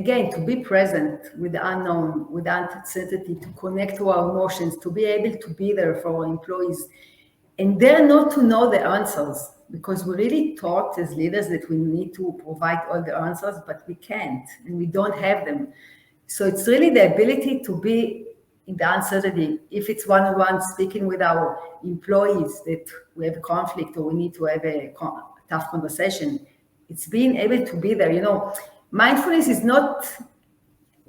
again, to be present with the unknown, with uncertainty, to connect to our emotions, to be able to be there for our employees, and they're not to know the answers, because we really taught as leaders that we need to provide all the answers, but we can't, and we don't have them. So it's really the ability to be in the uncertainty. If it's one-on-one speaking with our employees that we have a conflict or we need to have a tough conversation, it's being able to be there. Mindfulness is not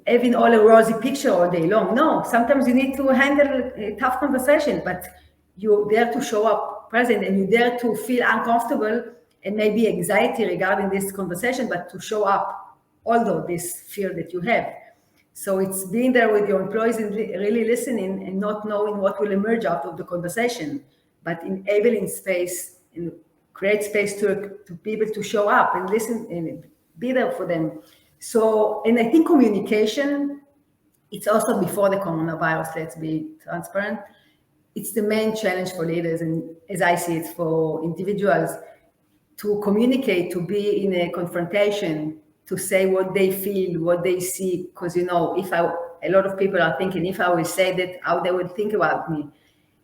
having all a rosy picture all day long. No, sometimes you need to handle a tough conversation, but you dare to show up present, and you dare to feel uncomfortable and maybe anxiety regarding this conversation, but to show up, although this fear that you have. So it's being there with your employees and really listening and not knowing what will emerge out of the conversation, but enabling space and create space to be able to show up and listen and be there for them. So, and I think communication, it's also before the coronavirus, let's be transparent. It's the main challenge for leaders, and as I see it, for individuals, to communicate, to be in a confrontation, to say what they feel, what they see, because a lot of people are thinking, if I will say that, how they will think about me.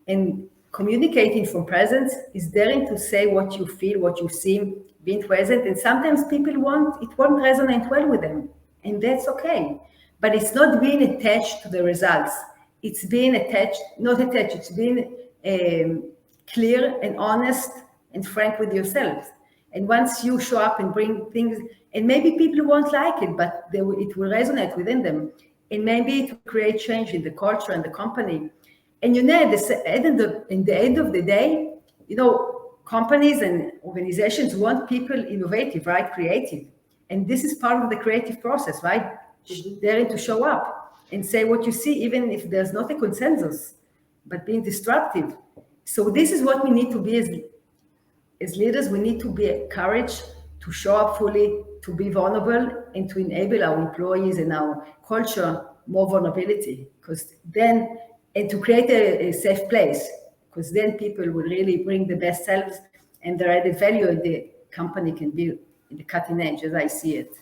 And communicating from presence is daring to say what you feel, what you see, being present. And sometimes people it won't resonate well with them, and that's okay. But it's not being attached to the results. It's being it's being clear and honest and frank with yourself. And once you show up and bring things, and maybe people won't like it, but it will resonate within them. And maybe it will create change in the culture and the company. And in the end of the day, companies and organizations want people innovative, right? Creative. And this is part of the creative process, right? Daring to show up and say what you see, even if there's not a consensus, but being disruptive. So this is what we need to be as leaders. We need to be courage to show up fully, to be vulnerable, and to enable our employees and our culture more vulnerability, and to create a safe place, because then people will really bring the best selves and their added value, and the company can be in the cutting edge, as I see it.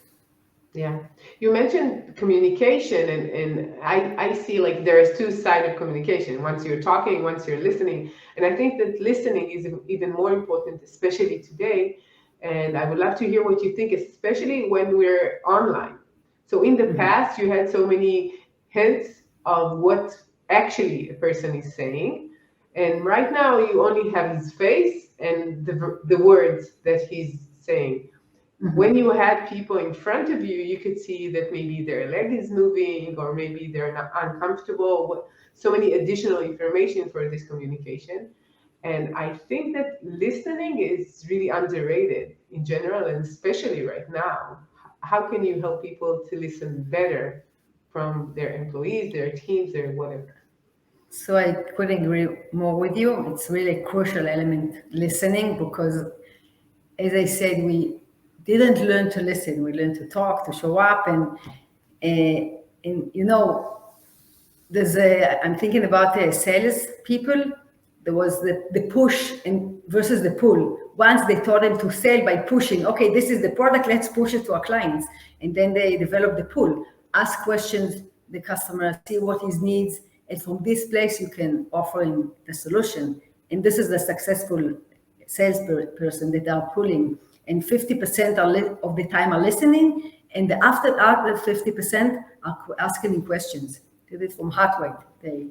Yeah, you mentioned communication, and I see like there's two sides of communication. Once you're talking, once you're listening, and I think that listening is even more important, especially today. And I would love to hear what you think, especially when we're online. So in the past, you had so many hints of what actually a person is saying, and right now you only have his face and the words that he's saying. When you had people in front of you, you could see that maybe their leg is moving, or maybe they're not uncomfortable. So many additional information for this communication. And I think that listening is really underrated in general, and especially right now. How can you help people to listen better from their employees, their teams, their whatever? So I couldn't agree more with you. It's really a crucial element, listening, because as I said, we didn't learn to listen. We learned to talk, to show up, and I'm thinking about the sales people. There was the push and versus the pull. Once they taught them to sell by pushing, okay, this is the product, let's push it to our clients. And then they developed the pull. Ask questions, the customer, see what his needs, and from this place you can offer him the solution. And this is the successful salesperson that are pulling. And 50% of the time are listening, and after 50% are asking questions. Did it from heart rate. They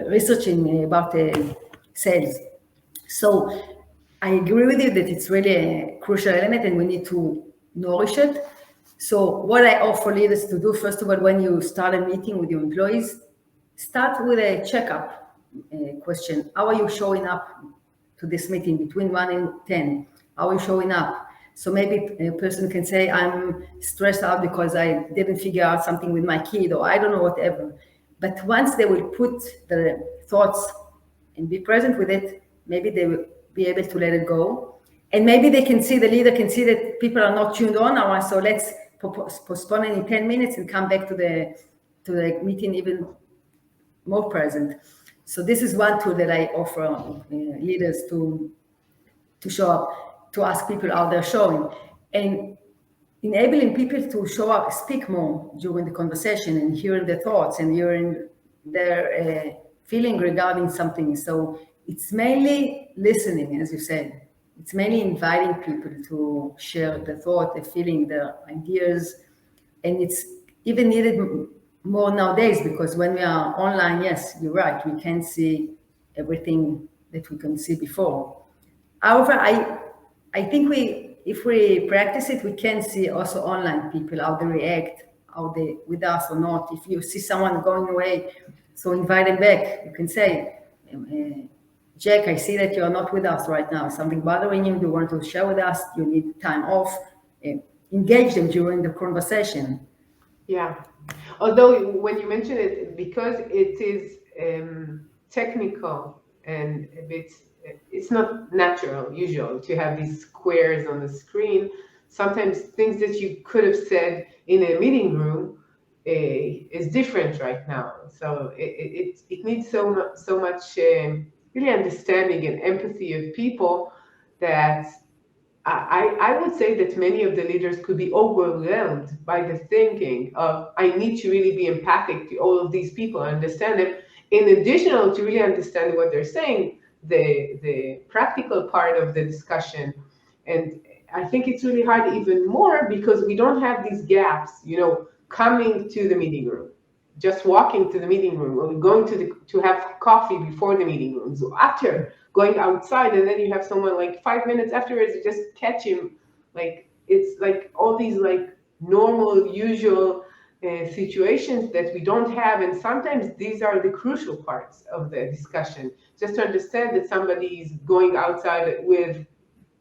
researching about sales. So I agree with you that it's really a crucial element, and we need to nourish it. So what I offer leaders to do, first of all, when you start a meeting with your employees, start with a checkup question. How are you showing up to this meeting between 1 and 10? How are you showing up? So maybe a person can say, I'm stressed out because I didn't figure out something with my kid, or I don't know, whatever. But once they will put the thoughts and be present with it, maybe they will be able to let it go. And maybe the leader can see that people are not tuned on, so let's postpone it in 10 minutes and come back to the meeting even more present. So this is one tool that I offer leaders to show up, to ask people how they're showing. And enabling people to show up, speak more during the conversation and hearing their thoughts and hearing their feeling regarding something. So it's mainly listening, as you said. It's mainly inviting people to share their thought, their feeling, their ideas. And it's even needed more nowadays because when we are online, yes, you're right, we can't see everything that we can see before. However, I think if we practice it, we can see also online people how they react, how they with us or not. If you see someone going away, so invite them back. You can say, Jack, I see that you're not with us right now. Is something bothering you? Do you want to share with us? Do you need time off? Uh, Engage them during the conversation. Yeah. Although when you mention it, because it is technical and a bit, it's not natural, usual, to have these squares on the screen. Sometimes things that you could have said in a meeting room is different right now. So it needs so much really understanding and empathy of people that I would say that many of the leaders could be overwhelmed by the thinking of, I need to really be empathic to all of these people and understand them. In addition to really understand what they're saying, the practical part of the discussion. And I think it's really hard even more because we don't have these gaps, coming to the meeting room, just walking to the meeting room, or going to have coffee before the meeting room. So after going outside, and then you have someone like 5 minutes afterwards, you just catch him. Like it's like all these like normal, usual situations that we don't have, and sometimes these are the crucial parts of the discussion. Just to understand that somebody is going outside with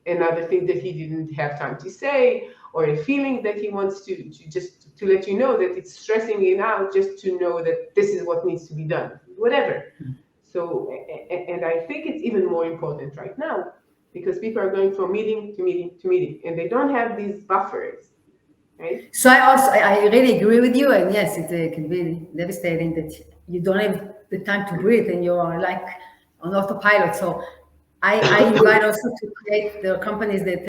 another thing that he didn't have time to say, or a feeling that he wants to just to let you know that it's stressing him out, just to know that this is what needs to be done, whatever. So, and I think it's even more important right now because people are going from meeting to meeting to meeting, and they don't have these buffers, right? So I really agree with you, and yes, it can be devastating that you don't have the time to breathe and you're like on autopilot. So I invite also to create the companies that